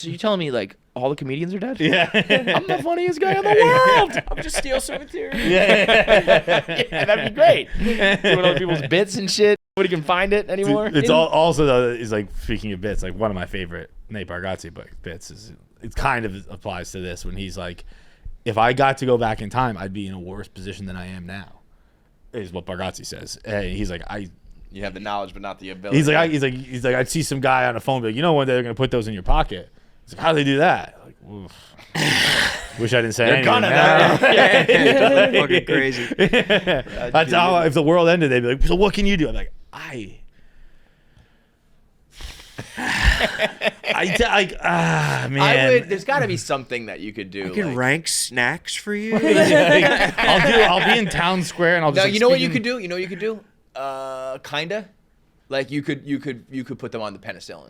So you telling me like all the comedians are dead? Yeah. I'm the funniest guy in the world. I'm just steal some material. Yeah, that'd be great. Doing other people's bits and shit. Nobody can find it anymore. It's also though, is like, speaking of bits, like one of my favorite Nate Bargatze bits is it kind of applies to this when he's like, if I got to go back in time, I'd be in a worse position than I am now. Is what Bargatze says. And he's like, you have the knowledge but not the ability. He's like I'd see some guy on the phone, be like, you know, one day they're gonna put those in your pocket. He's like, how do they do that? Like, wish I didn't say anything. They're gonna Yeah, fucking crazy. That's how, if the world ended, they'd be like, so what can you do? I'm like, man. There's got to be something that you could do. I can rank snacks for you. I'll be in town square and I'll just. No, you know what you could do? You know what you could do? Kinda. Like you could put them on the penicillin.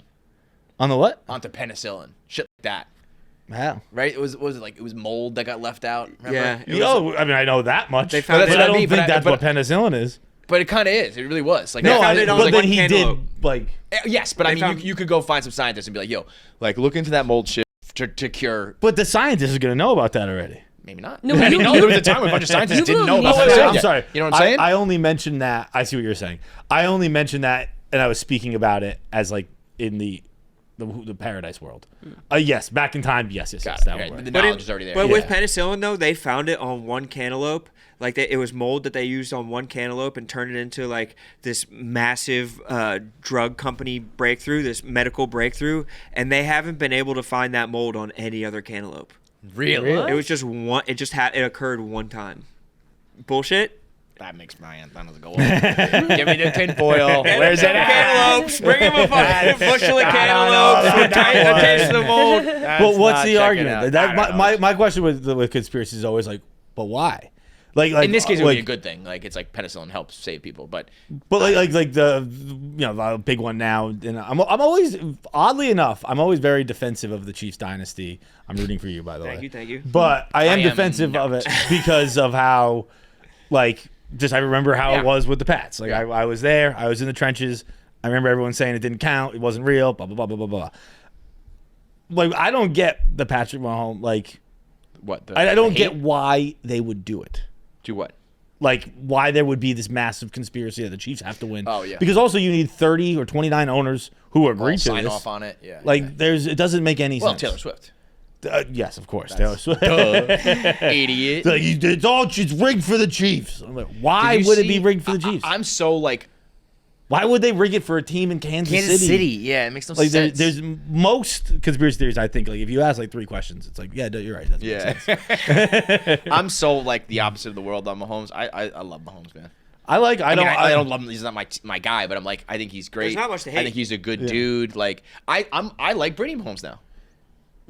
On the what? Onto penicillin. Shit like that. Wow. Right? It was mold that got left out. Remember? Yeah. I mean, I know that much. They found but it. I don't But think I- that's but- what penicillin is. But it kind of is. It really was. Like No, found it on, but like, then one he cantaloupe. did like. Yes, but I mean, found- you could go find some scientists and be like, yo, like look into that mold shit to cure. But the scientists are gonna know about that already. Maybe not. No, I you- mean, no, there was a time when a bunch of scientists You didn't know believe- about No, that. I'm sorry. You know what I'm saying? I only mentioned that. I see what you're saying. I only mentioned that, and I was speaking about it as like in the paradise world. Yes, back in time. Yes. Got it. That Okay, would work. the But knowledge is already there. But Yeah. with penicillin, though, they found it on one cantaloupe. Like, it was mold that they used on one cantaloupe and turned it into, like, this massive drug company breakthrough, this medical breakthrough. And they haven't been able to find that mold on any other cantaloupe. Really? It was just one. It occurred one time. Bullshit. That makes my antennas go up. Give me the tinfoil. Where's it at? Cantaloupes. Bring him a fucking bushel of I don't know cantaloupes. about that A taste of the mold. But what's not the checking argument? out. That, I don't know. my question with conspiracy is always like, but why? Like In this case, it would like, be a good thing. Like it's like penicillin helps save people, but like the the big one now. And I'm always, oddly enough, I'm always very defensive of the Chiefs dynasty. I'm rooting for you, by the way. Thank you. But I am am defensive of it because of how, like, just I remember how Yeah. it was with the Pats. Like Yeah. I was there, I was in the trenches. I remember everyone saying it didn't count, it wasn't real, blah blah blah blah blah blah. Like I don't get the Patrick Mahomes. Like what? I don't get why they would do it. Do what? Like why there would be this massive conspiracy that the Chiefs have to win. Oh, yeah. Because also you need 30 or 29 owners who agree All to sign this. off on it. Yeah. Like yeah. it doesn't make any Well, sense. Taylor Swift. Yes, of course. Taylor Swift. Idiot. Like, it's rigged for the Chiefs. I'm like, why Did you would it see- be rigged for the Chiefs? I'm so like Why would they rig it for a team in Kansas City? Yeah, it makes no Like sense. there's most conspiracy theories. I think like if you ask like 3 questions, it's like you're right. That makes sense. I'm so like the opposite of the world on Mahomes. I love Mahomes, man. I don't love him. He's not my guy, but I'm like I think he's great. There's not much to I hate. think he's a good dude. Like I like Brady Mahomes now.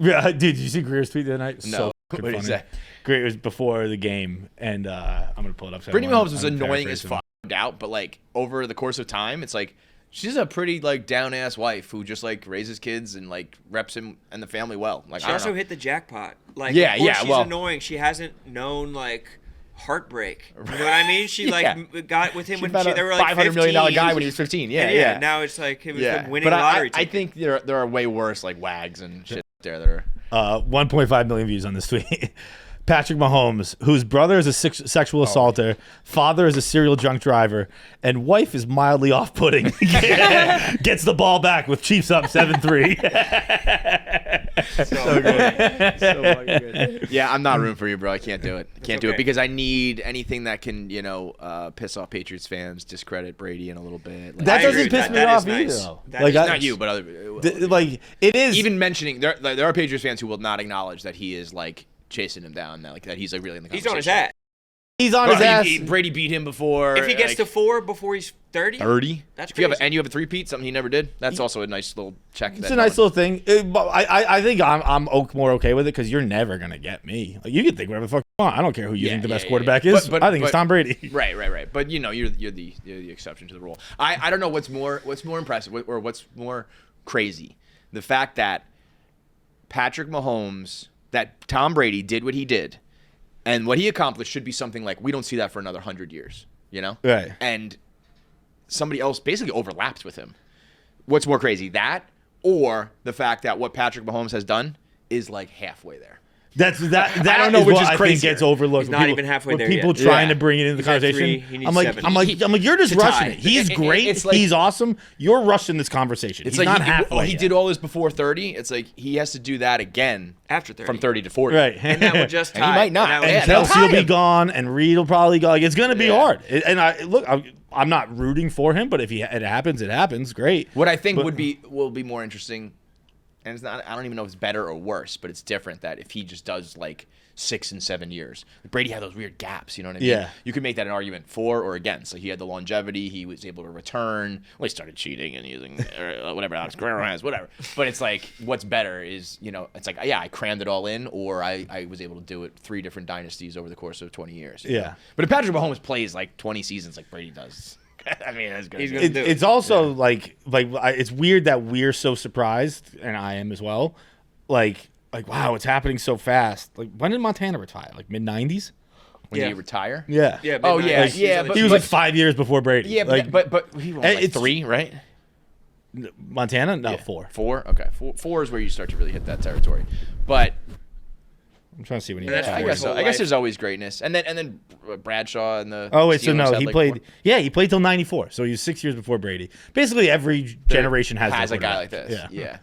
Yeah, dude. Did you see Greer's tweet the other night? No. So What fucking did he funny. say? Greer was before the game, and I'm gonna pull it up. So Brady everyone- Mahomes was I'm annoying as paraphrasing. fuck, no doubt, but like over the course of time, it's like she's a pretty like down ass wife who just like raises kids and like reps him and the family well. Like She I don't also know. hit the jackpot. Like, Yeah, of course yeah, she's well- annoying. She hasn't known like heartbreak. You know what I mean? She Yeah. like got with him She when found a they were like $500 million 15. guy when he was 15. Yeah, And yeah. Now it's like him yeah. winning But a lottery I ticket. think there are way worse like wags and shit there that are. 1.5 million views on this tweet. Patrick Mahomes, whose brother is a sexual assaulter, father is a serial drunk driver, and wife is mildly off-putting, gets the ball back with Chiefs up 7-3. so good. So fucking good. Yeah, I'm not rooting for you, bro. I can't do it. Can't do it okay. because I need anything that can, piss off Patriots fans, discredit Brady in a little bit. Like, That I doesn't agree. piss me That off is nice. either, though. That Like, is I- not you, but other. Like it is. Even mentioning there are Patriots fans who will not acknowledge that he is like chasing him down, like that he's like really in the He's conversation. on his ass. he's on Bro, his ass. Brady beat him before. If he gets like, to 4 before he's 30, 30, That's if you have crazy. and you have a 3-peat, something he never did. That's also a nice little check. It's a nice little thing. But I think I'm more okay with it because you're never gonna get me. Like you can think whatever the fuck you want. I don't care who you Yeah, think the yeah, best yeah, quarterback yeah. is. But- I think it's Tom Brady. Right. But you're the exception to the rule. I don't know what's more impressive or what's more crazy. The fact that Patrick Mahomes, that Tom Brady did what he did, and what he accomplished should be something like we don't see that for another 100 years, Right. And somebody else basically overlaps with him. What's more crazy, that or the fact that what Patrick Mahomes has done is like halfway there. That I don't know is which what is I think crazier. gets overlooked. He's when not people- even halfway when there people yet. trying Yeah. to bring it into the He's at conversation. 3, he needs I'm like, 7. I'm like, you're just to rushing tie. it. He's great. It's like- He's awesome. You're rushing this conversation. It's He's like not halfway. he yet. did all this before 30. It's like he has to do that again After 30. from 30 to 40. Right. And that would just And he tie. might not. that would And Yeah, just they'll Kelsey tie will be him. gone, and Reed will probably go. Like, it's going to be Yeah. hard. And I'm not rooting for him, but if it happens, it happens. Great. What I think will be more interesting, and it's not. I don't even know if it's better or worse, but it's different that if he just does like 6 and 7 years. Brady had those weird gaps, you know what I mean? Yeah. You could make that an argument for or against. Like he had the longevity, he was able to return. Well, he started cheating and using or whatever Alex Guerrero has, whatever. But it's like, what's better is, it's like, yeah, I crammed it all in, or I was able to do it 3 different dynasties over the course of 20 years. you know? Yeah. But if Patrick Mahomes plays like 20 seasons like Brady does, I mean, that's good. He's gonna do it. It's also it's weird that we're so surprised, and I am as well. Like wow, it's happening so fast. Like, when did Montana retire? Like mid '90s? When Yeah. you retire? Yeah. Yeah. Oh, midnight. yeah, He's yeah, like- but- He was like 5 years before Brady. Yeah, like, but he won like it's- 3, right? Montana? No, Yeah. 4. 4? Okay. 4 is where you start to really hit that territory. But I'm trying to see when he That's I retired. guess so. whole I guess life. there's always greatness. And then Bradshaw and the Oh wait, so Steelers no, had, he like, played. 4. Yeah, he played till '94, so he was 6 years before Brady. Basically, every generation has a their guy like quarterback. this. Yeah.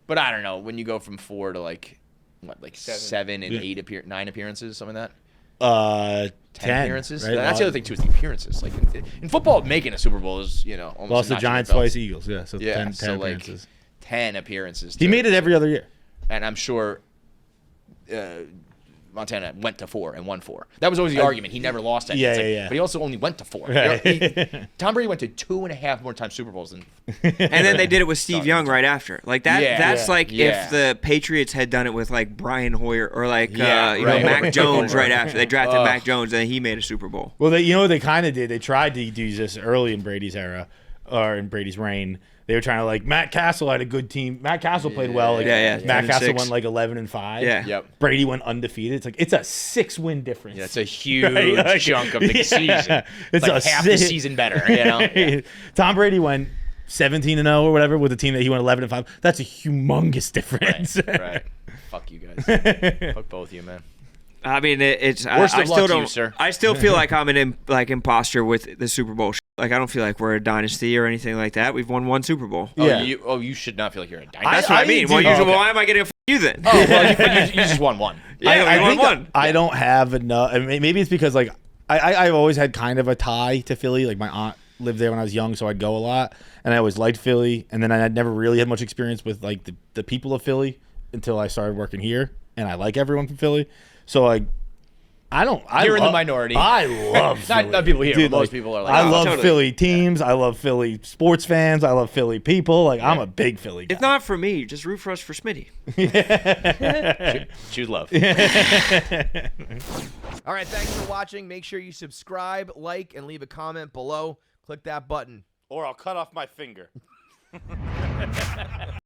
But I don't know, when you go from 4 to like 7 and Yeah. 8 9 appearances, something like that. 10 appearances. right? That's the other thing too, is the appearances. Like in football, making a Super Bowl is almost Lost a the notch in Giants itself. twice, Eagles. Yeah, so Yeah, 10 so like appearances. 10 appearances. He made it every other year. And I'm sure Montana went to 4 and won 4. That was always the argument. He never lost any. Yeah, It's like, yeah. But he also only went to 4. Right. Tom Brady went to 2.5 more times Super Bowls than. And then they did it with Steve Young right after. Like that. Yeah. That's Yeah. like Yeah. if the Patriots had done it with like Brian Hoyer or like Yeah, right. Mac Jones right after they drafted Ugh. Mac Jones and he made a Super Bowl. Well, they kind of did. They tried to do this early in Brady's era, or in Brady's reign. They were trying to Matt Castle had a good team. Matt Castle played well. Like, Yeah, yeah. Matt 10 and Castle 6. won like 11 and 5. Yeah. Yep. Brady went undefeated. It's a 6-win difference. Yeah, it's a huge Right, like- chunk of the yeah. season. It's like a half the si- season better. Yeah. Tom Brady went 17-0 or whatever with a team that he went 11 and 5. That's a humongous difference. Right. Fuck you guys. Fuck both of you, man. I mean, it's Worst I of luck still to you, don't. sir. I still feel like I'm an imposter with the Super Bowl. Like I don't feel like we're a dynasty or anything like that. We've won 1 Super Bowl. Yeah. You should not feel like you're a dynasty. That's what I mean. do- Well, usually, okay. why am I getting a you then? Oh, well, but you just won 1. Yeah, I we won think 1. I don't have enough. I mean, maybe it's because I've always had kind of a tie to Philly. Like my aunt lived there when I was young, so I'd go a lot, and I always liked Philly. And then I had never really had much experience with like the people of Philly until I started working here, and I like everyone from Philly. So You're in the minority. I love Philly. Not people here, Dude, but most people are like, I oh, love totally. Philly teams. I love Philly sports fans. I love Philly people. I'm a big Philly guy. If not for me, just root for us for Smitty. Choose love. All right, thanks for watching. Make sure you subscribe, like, and leave a comment below. Click that button. Or I'll cut off my finger.